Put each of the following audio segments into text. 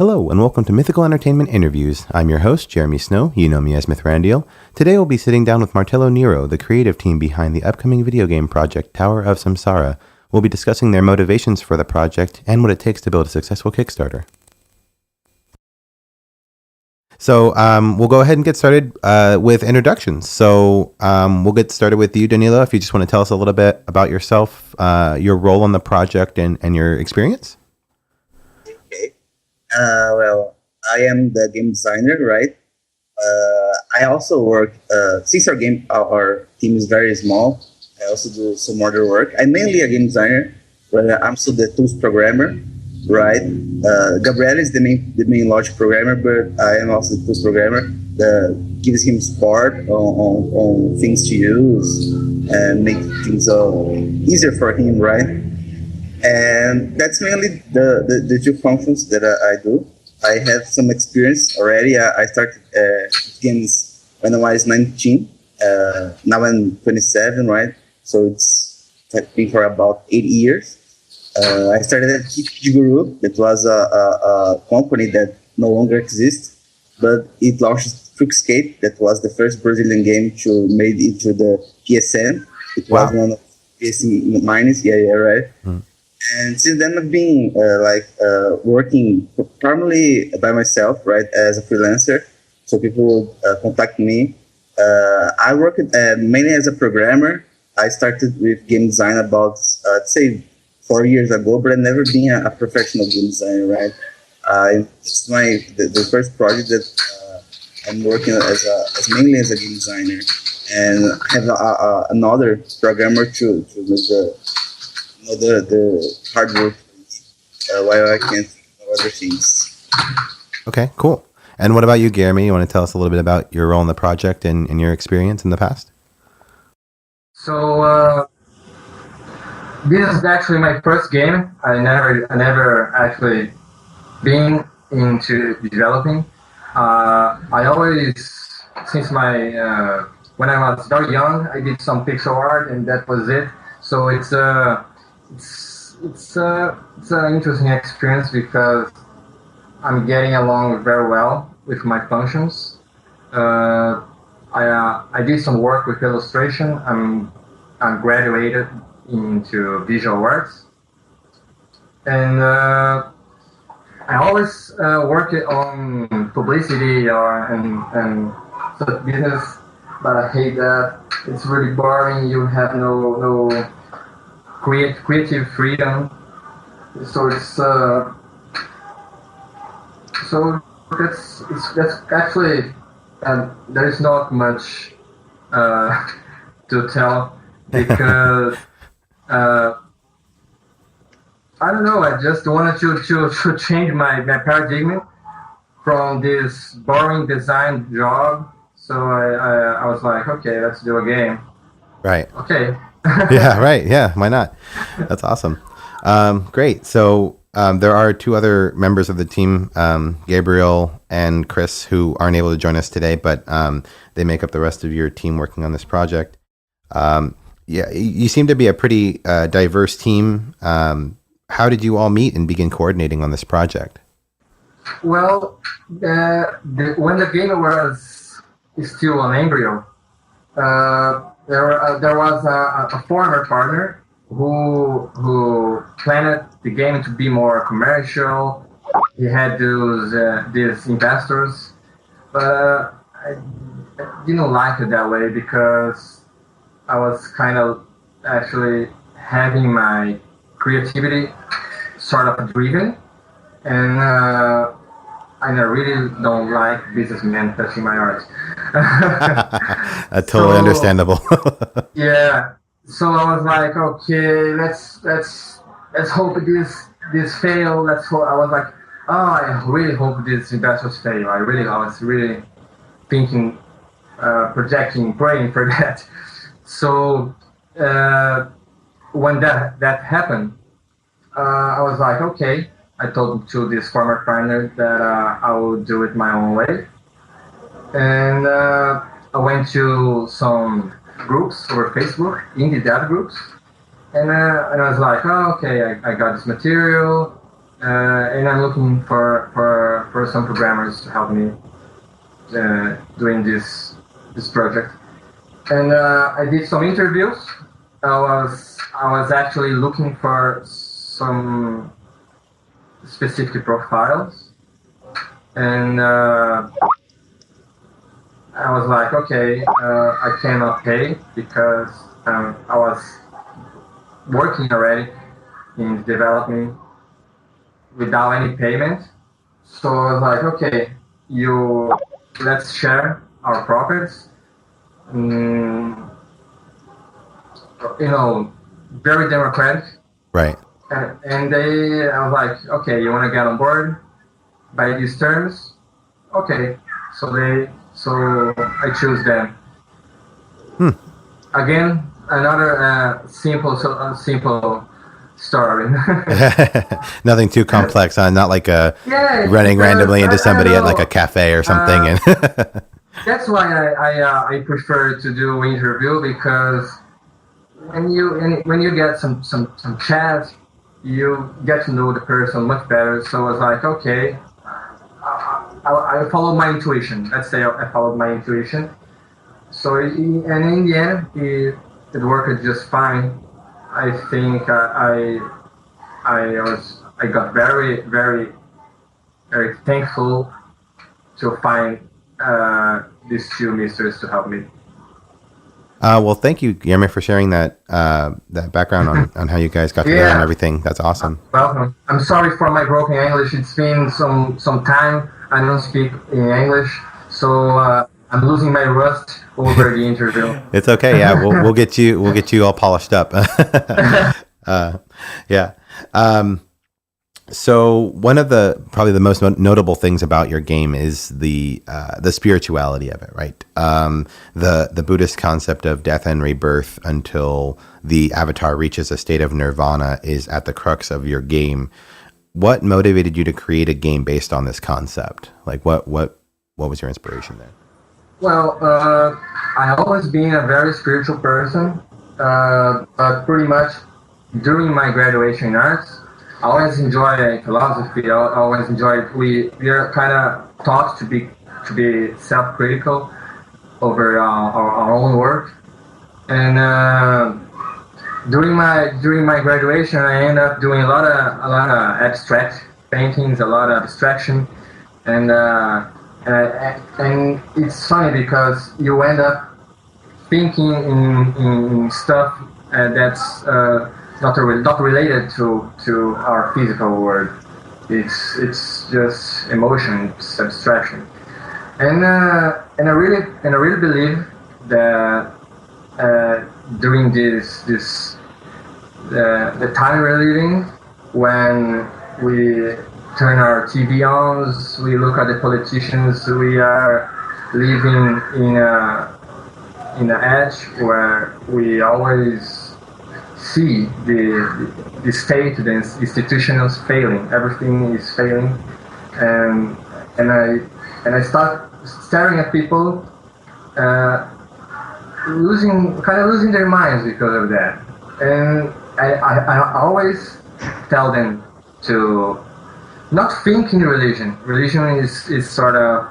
Hello, and welcome to Mythical Entertainment Interviews. I'm your host, Jeremy Snow. You know me as Mithrandiel. Today we'll be sitting down with Martelo Nero, the creative team behind the upcoming video game project Tower of Samsara. We'll be discussing their motivations for the project and what it takes to build a successful Kickstarter. So we'll go ahead and get started with introductions. So we'll get started with you, Danilo, if you just want to tell us a little bit about yourself, your role on the project, and your experience. Okay. Well, I am the game designer, right? I also work, since our team is very small, I also do some other work. I'm mainly a game designer, but I'm still the tools programmer, right? Gabriel is the main logic programmer, but I am also the tools programmer that gives him support on things to use and make things easier for him, right? And that's mainly the two functions that I do. I have some experience already. I started games when I was 19. Now I'm 27, right? So it's been for about 8 years. I started at Guru. That was a company that no longer exists, but it launched Truckscape. That was the first Brazilian game to made it to the PSN. It was one of PSN minus. Yeah, right. And since then, I've been working primarily by myself, right, as a freelancer. So people contact me. I work mainly as a programmer. I started with game design about, I'd say, 4 years ago, but I've never been a professional game designer, right? It's the first project that I'm working mainly as a game designer, and I have another programmer to make the hard work while I can't do other things. Okay, cool. And what about you, Guilherme? You want to tell us a little bit about your role in the project and your experience in the past? So this is actually my first game. I never actually been into developing. I always, since my when I was very young, I did some pixel art, and that was it. So it's an interesting experience because I'm getting along very well with my functions. I did some work with illustration. I'm graduated into visual arts, and I always worked on publicity and such business, but I hate that. It's really boring. You have no creative freedom. So it's that's actually there is not much to tell because I don't know. I just wanted to change my paradigm from this boring design job. So I was like, okay, let's do a game. Right. Okay. Yeah, right. Yeah, why not? That's awesome. Great. So there are two other members of the team, Gabriel and Chris, who aren't able to join us today, but they make up the rest of your team working on this project. Yeah, you seem to be a pretty diverse team. How did you all meet and begin coordinating on this project? Well, when the game was still an embryo, there was a former partner who planned the game to be more commercial. He had these investors, but I didn't like it that way because I was kind of actually having my creativity sort of driven, and I really don't like businessmen touching my art. Totally understandable. Yeah. So I was like, okay, let's hope this fail. Let's hope. I was like, oh, I really hope these investors fail. I was really thinking, projecting, praying for that. So when that happened, I was like, okay. I told to this former partner that I will do it my own way, and I went to some groups over Facebook, indie dev groups, and I was like, oh, okay, I got this material, and I'm looking for for some programmers to help me doing this project. And I did some interviews. I was actually looking for some specific profiles, and I was like, okay, I cannot pay because I was working already in development without any payment. So I was like, okay, let's share our profits. Very democratic. Right. And I was like, okay, you want to get on board by these terms? Okay. So I choose them. Again, another simple story. Nothing too complex, huh? Not like running randomly into somebody at like a cafe or something. And that's why I prefer to do interview, because when you get some chat, you get to know the person much better. So I was like, okay, I followed my intuition. Let's say I followed my intuition. So and in the end, it worked just fine. I think I got very, very, very thankful to find these two misters to help me. Well, thank you, Guilherme, for sharing that background on how you guys got together and everything. That's awesome. Welcome. I'm sorry for my broken English. It's been some time I don't speak in English, so I'm losing my rust over the interview. It's okay. Yeah, we'll get you all polished up. Yeah. So one of probably the most notable things about your game is the spirituality of it, right? The Buddhist concept of death and rebirth until the avatar reaches a state of nirvana is at the crux of your game. What motivated you to create a game based on this concept? Like what was your inspiration there? Well, I always been a very spiritual person, but pretty much during my graduation in arts, I always enjoy philosophy. I always enjoy. We are kind of taught to be self-critical over our own work, and during my graduation, I ended up doing a lot of abstract paintings, a lot of abstraction, and it's funny because you end up thinking in stuff that's not related to our physical world. It's just emotion, it's abstraction, and I really believe that during the time we're living, when we turn our TV on, we look at the politicians, we are living in an age where we always see the state, the institutions failing. Everything is failing, and I start staring at people losing their minds because of that. And I always tell them to not think in religion. Religion is sort of,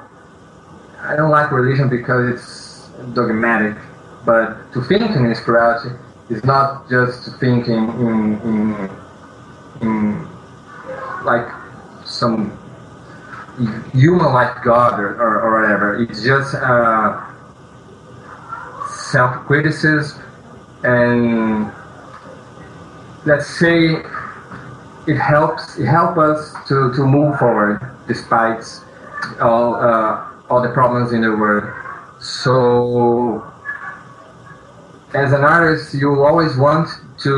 I don't like religion because it's dogmatic, but to think in spirituality is not just thinking in like some human like God or whatever. It's just self-criticism, and let's say it helps us to move forward despite all the problems in the world. So as an artist, you always want to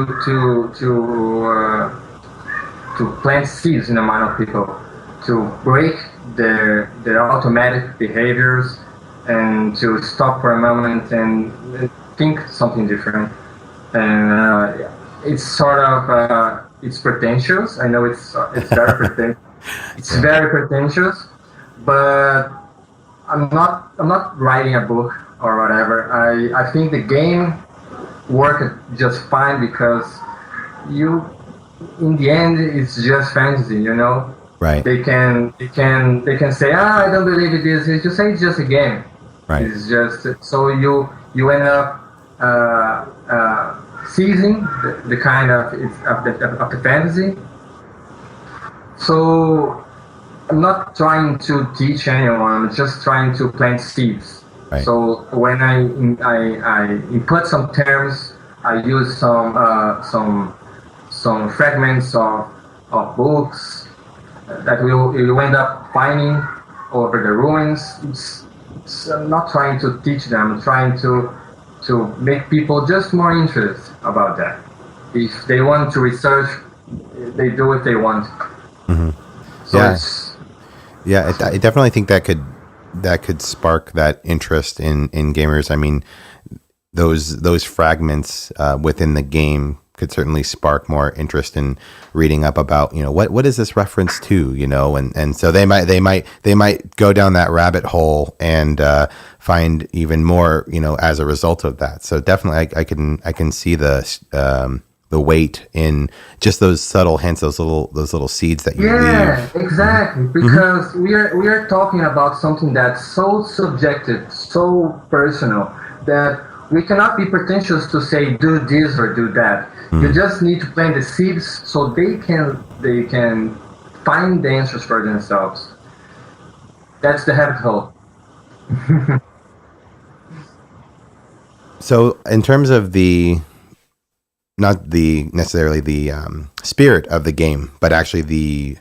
plant seeds in the mind of people, to break their automatic behaviors, and to stop for a moment and think something different. And it's sort of it's pretentious. I know it's very pretentious. It's very pretentious, but I'm not writing a book or whatever. I think the game worked just fine because in the end, it's just fantasy, you know? Right. They can say, I don't believe it is. It's just a game. Right. It's just so you end up seizing the kind of the fantasy. So I'm not trying to teach anyone. I'm just trying to plant seeds. Right. So when I input some terms, I use some fragments of books that you end up finding over the ruins. I'm not trying to teach them. I'm trying to make people just more interested about that. If they want to research, they do what they want. Mm-hmm. So I definitely think that could spark that interest in gamers. I mean, those fragments within the game could certainly spark more interest in reading up about, what is this reference to, and so they might go down that rabbit hole and find even more, as a result of that. So definitely I can see the weight in just those subtle hints, those little seeds that you leave. Yeah, exactly. Because we are talking about something that's so subjective, so personal, that we cannot be pretentious to say do this or do that. You just need to plant the seeds so they can find the answers for themselves. That's the rabbit hole. So in terms of not necessarily the spirit of the game, but actually the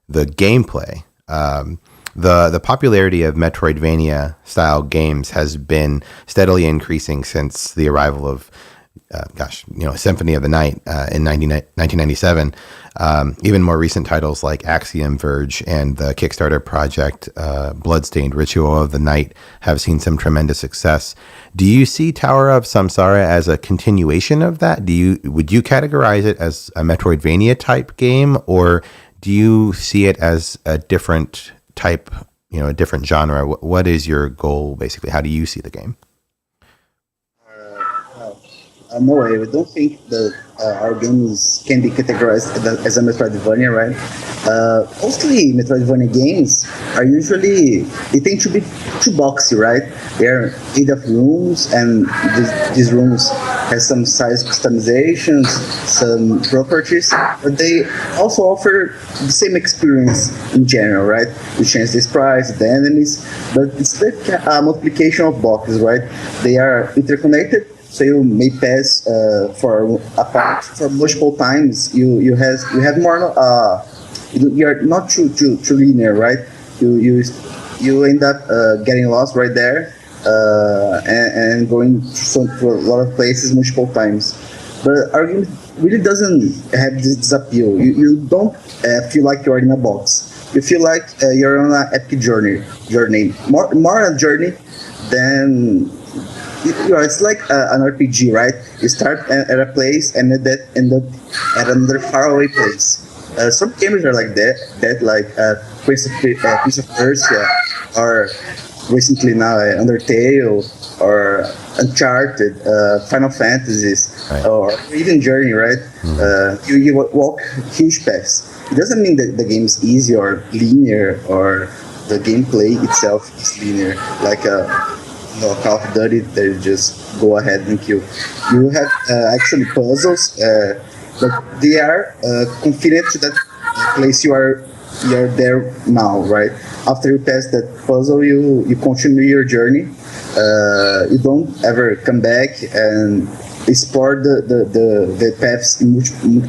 gameplay, the popularity of Metroidvania style games has been steadily increasing since the arrival of Symphony of the Night in 1997. Even more recent titles like Axiom Verge and the Kickstarter project Bloodstained Ritual of the Night have seen some tremendous success. Do you see Tower of Samsara as a continuation of that? Would you categorize it as a Metroidvania type game, or do you see it as a different type, a different genre? What is your goal, basically? How do you see the game? No, I don't think that our games can be categorized as a Metroidvania, right? Mostly Metroidvania games are usually, they tend to be too boxy, right? They're made of rooms, and these rooms has some size customizations, some properties, but they also offer the same experience in general, right? You change the sprites, the enemies, but it's like a multiplication of boxes, right? They are interconnected. So you may pass for a part for multiple times. You have more. You're not too linear, right? You end up getting lost right there and going to a lot of places multiple times. But our game really doesn't have this appeal. You don't feel like you're in a box. You feel like you're on an epic journey. More a journey than. It's like an RPG, right? You start at a place and end up at another faraway place. Some games are like that like Prince of Persia, or recently now Undertale, or Uncharted, Final Fantasies, right. Or even Journey, right? You walk huge paths. It doesn't mean that the game is easy or linear, or the gameplay itself is linear. Like Call of Duty, they just go ahead and kill. You have actually puzzles, but they are confined to that place you're there now, right? After you pass that puzzle, you continue your journey. You don't ever come back and explore the paths in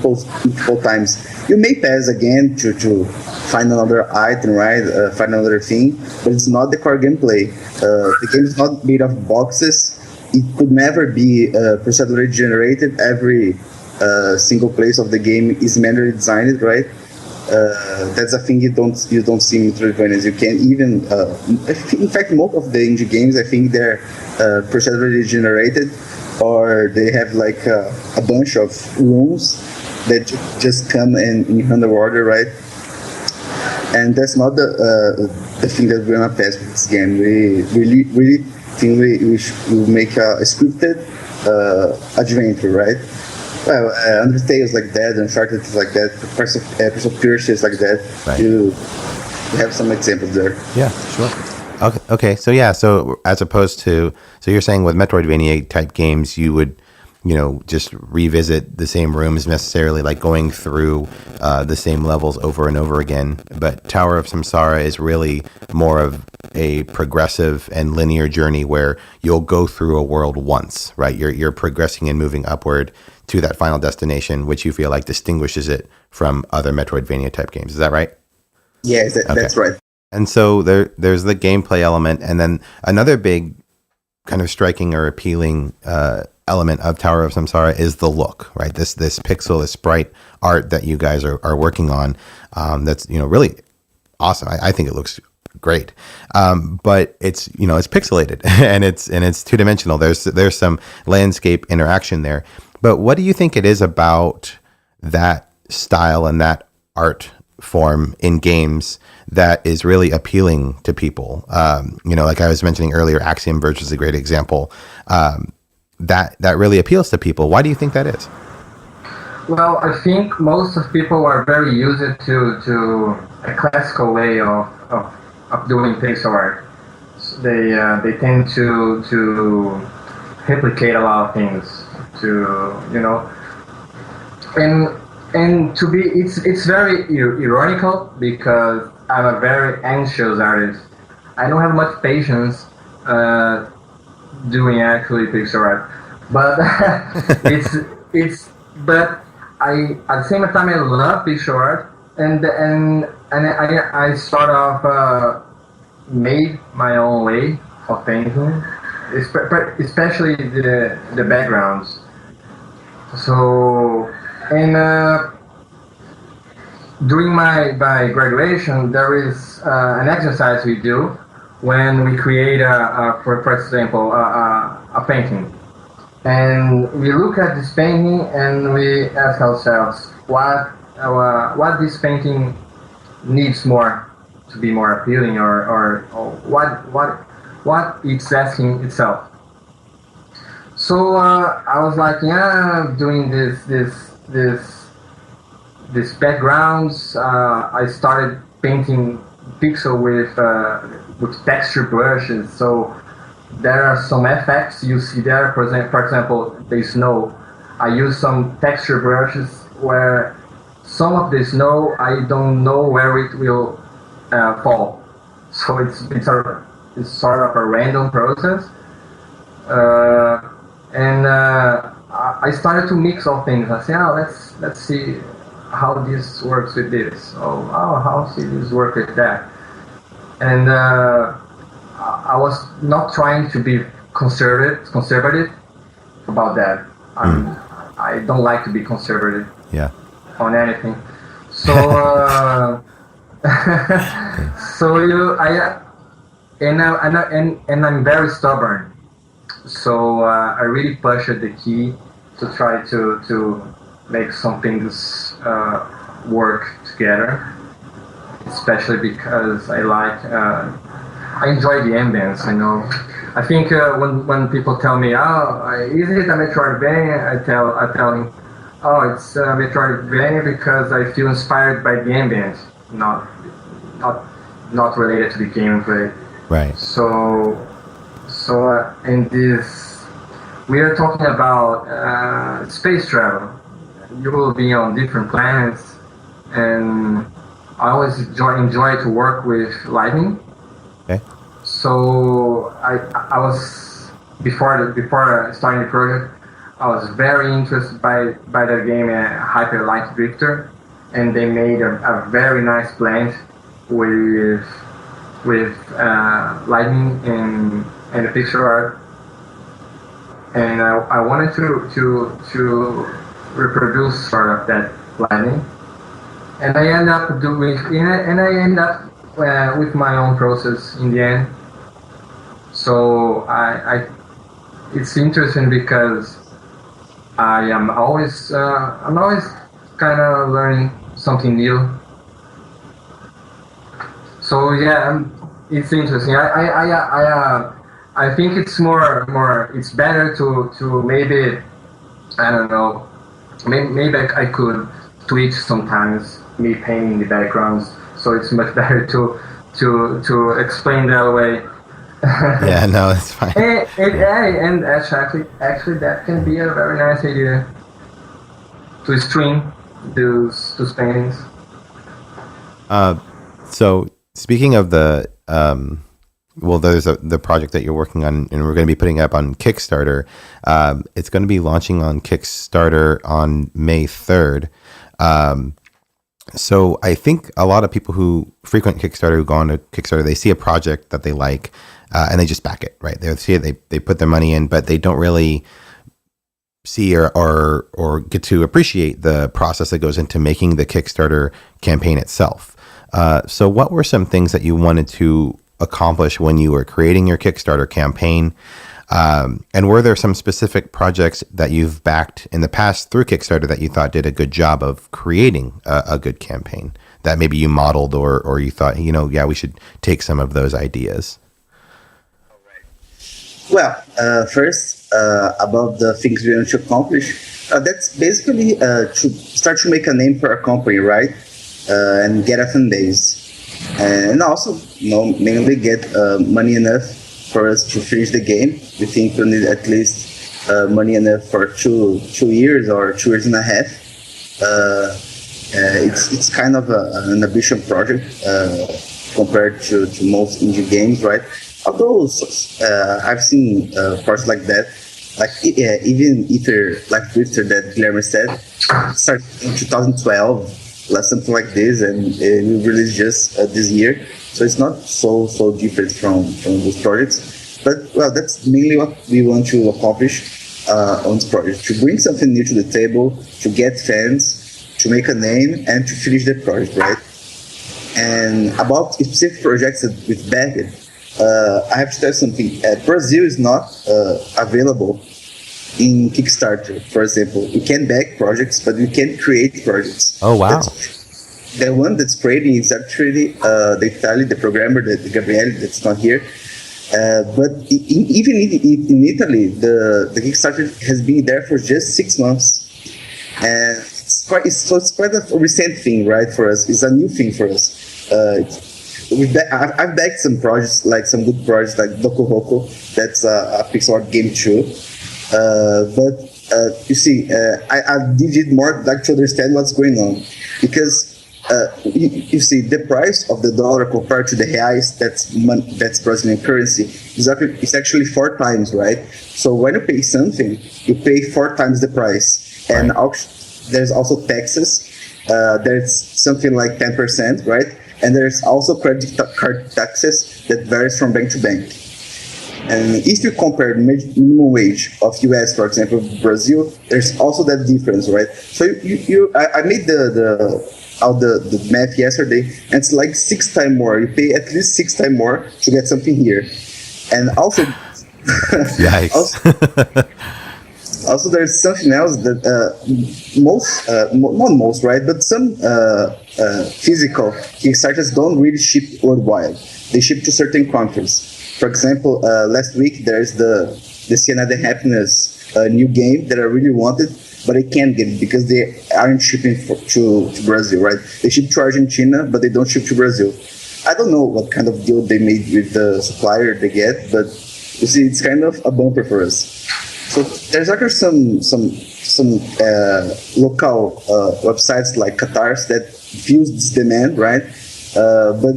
multiple times. You may pass again to find another item, right? Find another thing, but it's not the core gameplay. The game is not made of boxes. It could never be procedurally generated. Every single place of the game is manually designed, right? That's a thing you don't see in Metroidvanias. You can't even. In fact, most of the indie games, I think they're procedurally generated, or they have like a bunch of rooms that just come in underwater, right? And that's not the thing that we're gonna pass with this game. We really think we should make a scripted adventure, right? Well, Undertale is like that, Uncharted is like that, Prince of Persia is like that. Right. You have some examples there. Yeah, sure. Okay. So yeah, so as opposed to, so you're saying with Metroidvania type games, you would, just revisit the same rooms necessarily, like going through the same levels over and over again. But Tower of Samsara is really more of a progressive and linear journey where you'll go through a world once, right? You're progressing and moving upward to that final destination, which you feel like distinguishes it from other Metroidvania type games. Is that right? Yeah, that's right. And so there's the gameplay element, and then another big kind of striking or appealing element of Tower of Samsara is the look, right? This pixel, this sprite art that you guys are working on, that's really awesome. I think it looks great, but it's it's pixelated and it's two dimensional. There's some landscape interaction there, but what do you think it is about that style and that art form in games that is really appealing to people? Like I was mentioning earlier, Axiom Verge is a great example. That really appeals to people. Why do you think that is? Well, I think most of people are very used to a classical way of doing pixel art. So they tend to replicate a lot of things. And to be, it's very ironical because I'm a very anxious artist. I don't have much patience doing actually pixel art, but but I at the same time I love pixel art, and I sort of made my own way of painting, especially the backgrounds. So, and during my graduation, there is an exercise we do when we create for example, a painting, and we look at this painting and we ask ourselves what this painting needs more to be more appealing, or what it's asking itself. So I was like, doing this backgrounds. I started painting pixel with texture brushes. So there are some effects you see there. For example, the snow. I use some texture brushes where some of the snow I don't know where it will fall. So it's sort of a random process. And I started to mix all things. I said, let's see how this works with this. How see this work with that. And I was not trying to be conservative about that. I don't like to be conservative. Yeah. On anything. So and I'm very stubborn. So I really pushed the key to try to make some things work together, especially because I enjoy the ambience. I think when people tell me, is it a Metroidvania? I tell them, it's a Metroidvania because I feel inspired by the ambience, not related to the gameplay. Right. So in this, we are talking about space travel. You will be on different planets, and I always enjoy to work with lighting. Okay. So I was before starting the project, I was very interested by the game Hyper Light Drifter, and they made a very nice blend with lighting and the picture art, and I wanted to reproduce sort of that lighting, and I end up with my own process in the end. So it's interesting because I'm always kind of learning something new. So yeah, it's interesting. I think it's more it's better to maybe, I don't know, maybe I could tweak sometimes me painting the backgrounds, so it's much better to explain that way. Yeah, no, it's fine. And actually that can be a very nice idea to stream those paintings. So speaking of the there's the project that you're working on, and we're going to be putting it up on Kickstarter. It's going to be launching on Kickstarter on May 3rd. So I think a lot of people who frequent Kickstarter, who go on to Kickstarter, they see a project that they like, and they just back it, right? They see it, they put their money in, but they don't really see or get to appreciate the process that goes into making the Kickstarter campaign itself. So what were some things that you wanted to accomplish when you were creating your Kickstarter campaign? And were there some specific projects that you've backed in the past through Kickstarter that you thought did a good job of creating a good campaign that maybe you modeled or you thought, we should take some of those ideas? Well, first, about the things we want to accomplish, that's basically to start to make a name for our company, right? And get a fan base. And also, mainly get money enough for us to finish the game. We think we need at least money enough for 2 years or 2 years and a half. It's kind of an ambitious project compared to most indie games, right? Although I've seen parts like that, like even Ether, like Drifter that Guilherme said, started in 2012, something like this, and we released just this year. So it's not so different from those projects. But well, that's mainly what we want to accomplish on this project: to bring something new to the table, to get fans, to make a name, and to finish the project, right? And about specific projects that we've backed. I have to tell you something. Brazil is not available in Kickstarter, for example. We can back projects, but we can't create projects. Oh, wow. The one that's creating is actually the Italian, the programmer, the Gabriele, that's not here. But even in Italy, the Kickstarter has been there for just 6 months. And it's quite a recent thing, right, for us. It's a new thing for us. I've backed some projects, like some good projects like Doku Hoko, that's a pixel art game too. But you see, I did it more like to understand what's going on, because you see the price of the dollar compared to the reais, that's Brazilian currency, is actually 4 times, right? So when you pay something, you pay 4 times the price, and there's also taxes. There's something like 10%, right? And there's also credit card taxes that varies from bank to bank. And if you compare minimum wage of US, for example, Brazil, there's also that difference, right? So I made the math yesterday, and it's like 6 times more. You pay at least 6 times more to get something here. And also, also there's something else that not most, right? But some physical Kickstarters don't really ship worldwide. They ship to certain countries. For example, last week there's the Siena de Happiness new game that I really wanted, but I can't get it because they aren't shipping to Brazil, right? They ship to Argentina, but they don't ship to Brazil. I don't know what kind of deal they made with the supplier they get, but you see, it's kind of a bumper for us. So there's actually some local websites like Qatar's that fuse this demand, right? But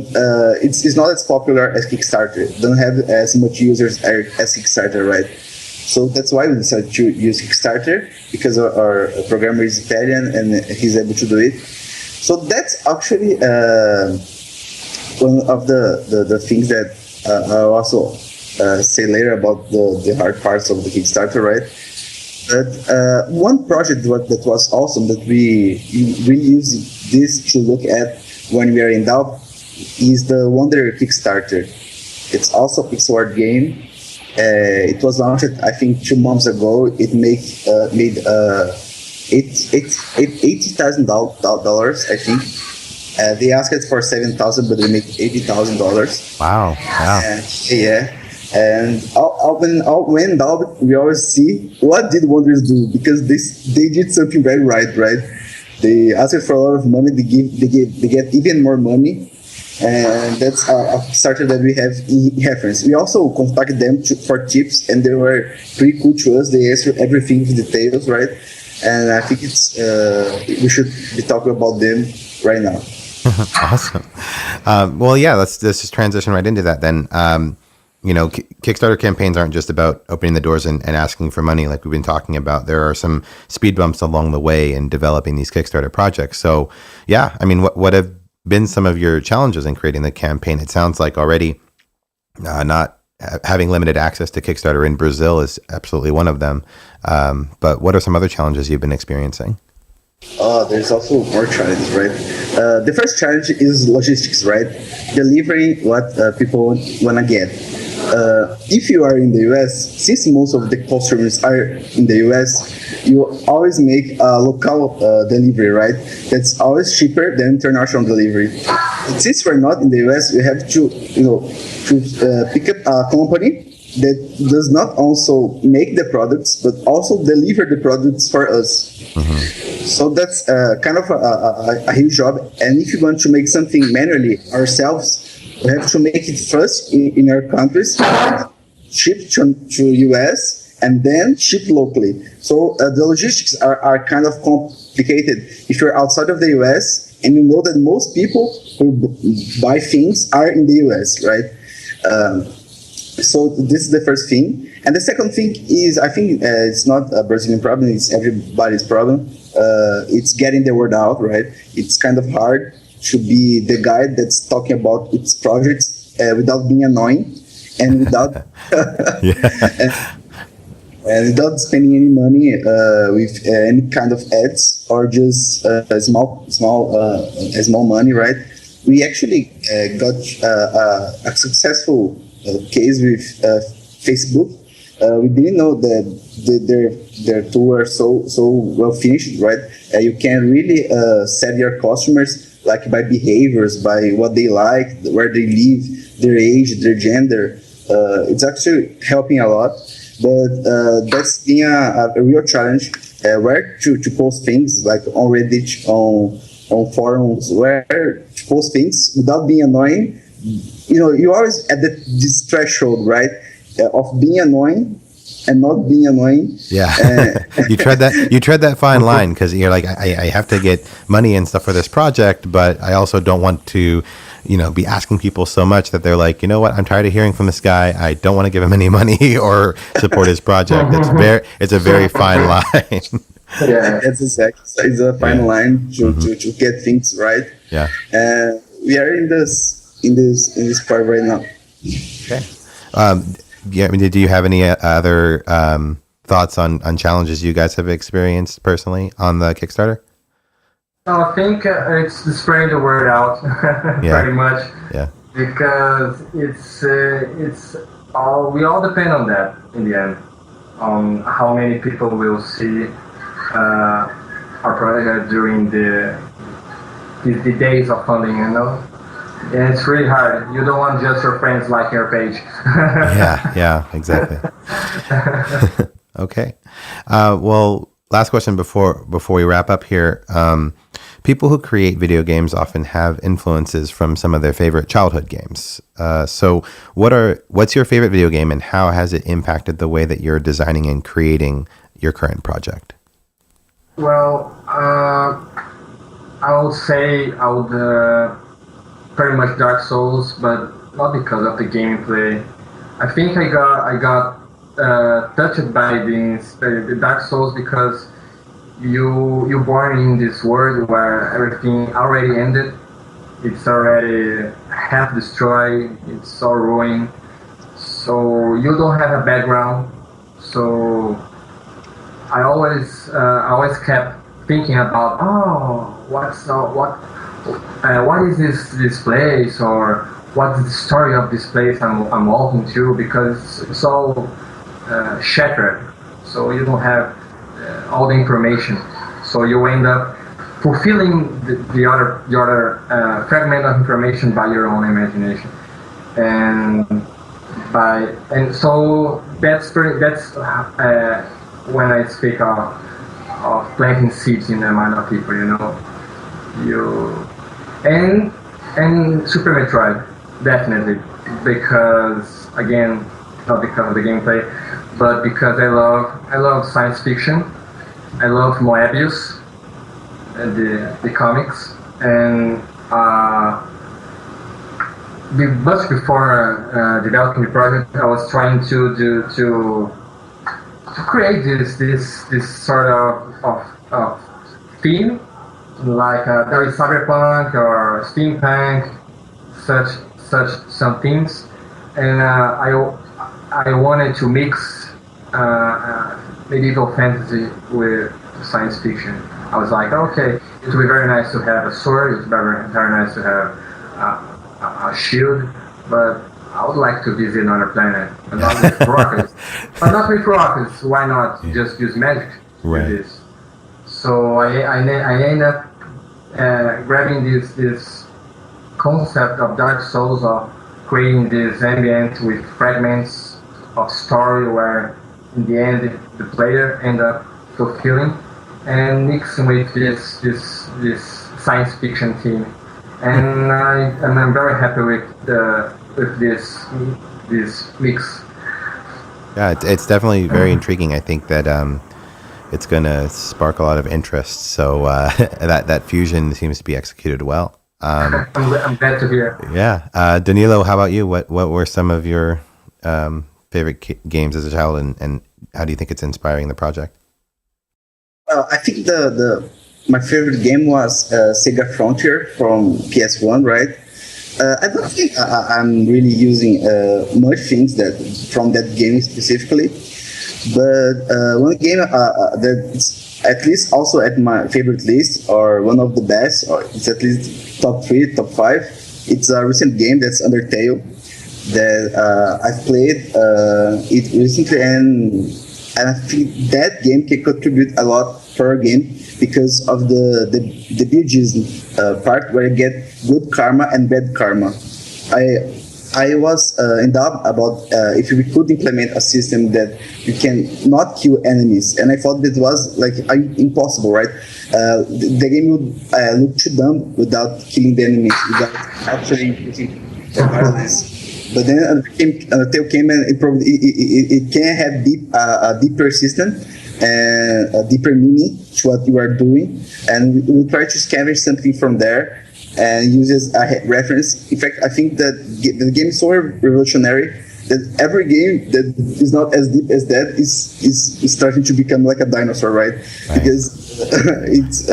it's not as popular as Kickstarter. Don't have as much users as Kickstarter, right? So that's why we decided to use Kickstarter, because our programmer is Italian and he's able to do it. So that's actually one of the things that I'll also say later about the hard parts of the Kickstarter, right? But one project that was awesome that we use this to look at when we are in doubt is the Wonder Kickstarter. It's also a pixel art game. It was launched, I think, 2 months ago. It made $80,000, I think. They asked for $7,000, but they made $80,000. Wow! Yeah. And when doubt, we always see what did wonders do, because they did something very right. They asked for a lot of money. They get even more money, and that's a starter that we have in reference. We also contacted them for tips, and they were pretty cool to us. They answered everything with details, right? And I think it's we should be talking about them right now. Awesome. Well, yeah, let's just transition right into that then. Kickstarter campaigns aren't just about opening the doors and asking for money like we've been talking about. There are some speed bumps along the way in developing these Kickstarter projects. So, yeah, I mean, what have been some of your challenges in creating the campaign? It sounds like already not having limited access to Kickstarter in Brazil is absolutely one of them. But what are some other challenges you've been experiencing? There's also more challenges, right? The first challenge is logistics, right? Delivering what people want to get. If you are in the US, since most of the customers are in the US, you always make a local delivery, right? That's always cheaper than international delivery. Since we're not in the US, we have to, pick up a company that does not also make the products, but also deliver the products for us. Mm-hmm. So that's kind of a huge job. And if you want to make something manually ourselves, we have to make it first in our countries, ship to US, and then ship locally. So the logistics are kind of complicated if you're outside of the US, and you know that most people who buy things are in the US, right? So this is the first thing. And the second thing is, I think it's not a Brazilian problem, it's everybody's problem. It's getting the word out, right? It's kind of hard to be the guy that's talking about its projects without being annoying and without and without spending any money with any kind of ads or just small money, right? We actually got a successful case with Facebook. We didn't know that their tool were so well finished, right? You can really set your customers like by behaviors, by what they like, where they live, their age, their gender. It's actually helping a lot, but that's been a real challenge. Where to post things, like on Reddit, on forums, where to post things without being annoying. You're always at this threshold, right, of being annoying and not being annoying. Yeah, you tread that fine line, because you're like, I have to get money and stuff for this project, but I also don't want to, be asking people so much that they're like, you know what, I'm tired of hearing from this guy. I don't want to give him any money or support his project. It's a very fine line. Yeah, it's exactly. It's a fine line to get things right. Yeah, we are in this part right now. Okay. Do you have any other thoughts on challenges you guys have experienced personally on the Kickstarter? I think it's spreading the word out pretty much. Yeah. Because it's all, we all depend on that in the end, on how many people will see our project during the days of funding, And it's really hard. You don't want just your friends liking your page. Yeah, exactly. Okay. Well, last question before we wrap up here. People who create video games often have influences from some of their favorite childhood games. So what's your favorite video game, and how has it impacted the way that you're designing and creating your current project? Well, I would say pretty much Dark Souls, but not because of the gameplay. I think I got touched by the Dark Souls because you're born in this world where everything already ended. It's already half destroyed. It's all ruined. So you don't have a background. So I always kept thinking about, what is this place, or what's the story of this place I'm walking to, because it's all shattered, so you don't have all the information, so you end up fulfilling the other fragment of information by your own imagination. And And so that's when I speak of planting seeds in the mind of people, and Super Metroid, definitely, because again, not because of the gameplay, but because I love science fiction. I love Moebius, the comics, and much before developing the project, I was trying to create this sort of theme, like very cyberpunk or steampunk, such some themes, and I wanted to mix medieval fantasy with science fiction. I was like, okay, it would be very nice to have a sword. It would be very nice to have a shield, but I would like to visit another planet, and not with rockets. But not with rockets. Why not just use magic with this? So I ended up grabbing this concept of Dark Souls, of creating this ambient with fragments of story where in the end the player end up fulfilling, and mixing with this science fiction theme. And I'm very happy with this mix. Yeah, it's definitely very intriguing. I think that it's going to spark a lot of interest. So that fusion seems to be executed well. I'm glad to hear. Yeah, Danilo, how about you? What were some of your favorite games as a child, and how do you think it's inspiring the project? I think my favorite game was Sega Frontier from PS1, right? I don't think I'm really using much things that from that game specifically, but one game that's at least also at my favorite list, or one of the best, or it's at least top 3, top 5. It's a recent game that's Undertale that I've played it recently, and I think that game can contribute a lot for a game because of the Buddhism part where you get good karma and bad karma. I was in doubt about if we could implement a system that you can not kill enemies, and I thought that was like impossible, right? The game would look too dumb without killing the enemies, without actually using violence. But then Undertale came and improved. It can have a deeper system and a deeper meaning to what you are doing, and we try to scavenge something from there and use as a reference. In fact, I think that the game is so revolutionary that every game that is not as deep as that is starting to become like a dinosaur, right? Because it's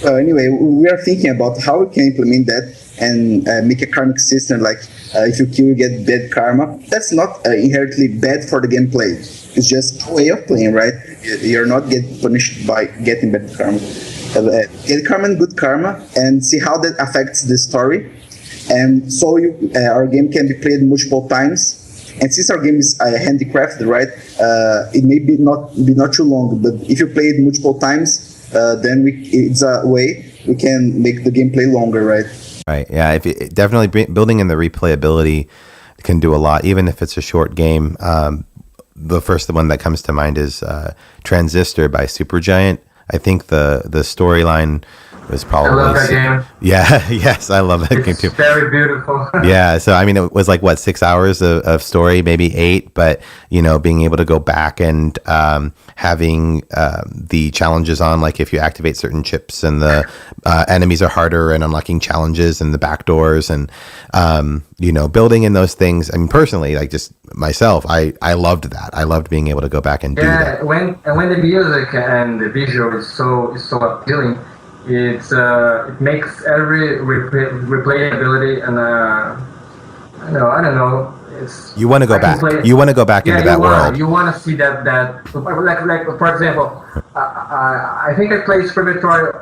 anyway, we are thinking about how we can implement that and make a karmic system, like if you kill, you get bad karma. That's not inherently bad for the gameplay. It's just a way of playing, right? You're not get punished by getting bad karma. Get karma and good karma, and see how that affects the story. And so our game can be played multiple times. And since our game is handicrafted, right, it may be not too long. But if you play it multiple times, then it's a way we can make the gameplay longer, right? Right. Yeah. Definitely building in the replayability can do a lot, even if it's a short game. The first one that comes to mind is Transistor by Supergiant. I think the storyline was probably. I love that game. Yeah. Yes, I love that game too. It's very beautiful. Yeah. So I mean, it was like 6 hours of story, maybe 8, but being able to go back and having the challenges on, like if you activate certain chips and the enemies are harder, and unlocking challenges and the back doors, and building in those things. I mean, personally, like just myself, I loved that. I loved being able to go back and do that. Yeah, when the music and the visual is so appealing, it makes every replayability, and I don't know. You want to go back. You want to go back into that world. You want to see that like for example, I think I played Super Metroid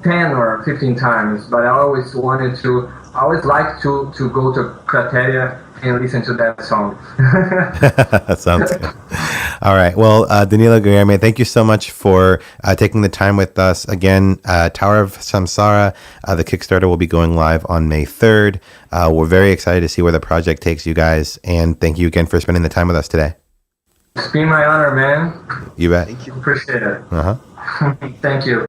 10 or 15 times, but I always liked to go to Crateria can listen to that song. That sounds good. All right. Well, Danilo, Guilherme, thank you so much for taking the time with us. Again, Tower of Samsara, the Kickstarter will be going live on May 3rd. We're very excited to see where the project takes you guys. And thank you again for spending the time with us today. It's been my honor, man. You bet. Thank you. Appreciate it. Uh-huh. Thank you.